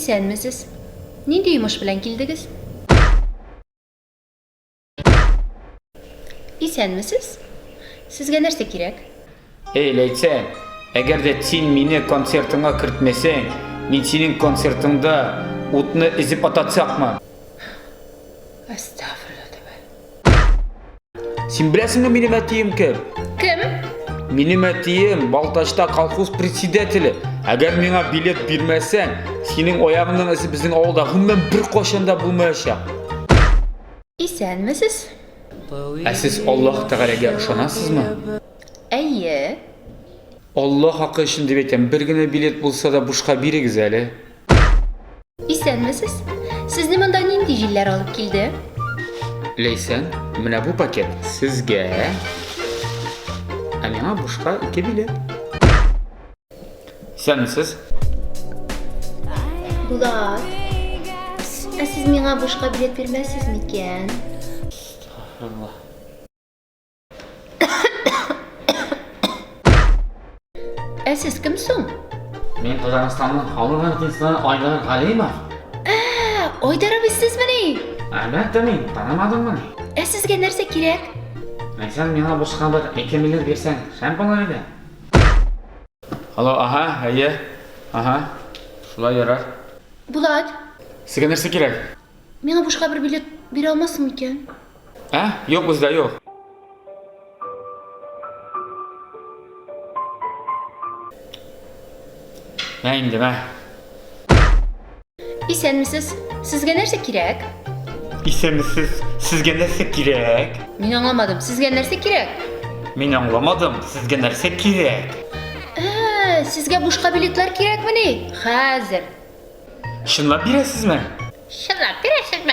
İsenmisiz? Ninde yumuş bilen kildigiz? İsenmisiz? Sizge nerse kirek? Eyleysen, eğer de sen meni konsertine kırtmesen, men senin konsertinde utunu ezip atatsak mı? Estağfurullah tabi. Sen bilesin mi benim etiyim kim? Kim? Benim etiyim Baltaş'ta kolxoz председателі. Eğer bana bilet vermezsen, senin oyağından esi bizim avulda hemen bir koşanda bulmayacak. İsenmisiz? Siz Allah Teala'ya ışanasınız mı? Eye. Allah hakkı için debetem, bir güne bilet bulsa da başka biri güzeli. İsenmisiz? Siz nimanda nindi jiller alıp kildi? Leysen, mene bu paket sizge, amena başka iki bilet. Sen misiniz? Bulat. Siz mena boşka bilet vermezsiz miken? Allah. Siz kimsin? Men Qozog'istonning Xalq artistidan Oydar G'aliyevman. Oydar abi siz meni? Albatta men tanimadim buni. Sizge nerse kirek? Sen menga boshqa bir 2 million bersang, ham bo'lar edi. Alo, aha, haye. Aha. Shulay yarar. Bulat. Sizga narsa kerak? Mena boşka bir bilet biri almasın miken? Ha? Yo'q, bizda yo'q. Neyim ha? İsenmisiz? Sizge nerse kirek? İsemisiz, sizge narsa kerak? Men anlamadım. Sizge nerse kirek? Men anlamadım, sizge narsa kerak? Sizge boşka biletler kirek mi ne? Hazır. Shunlab berasizmi? Şunlar biresizmi?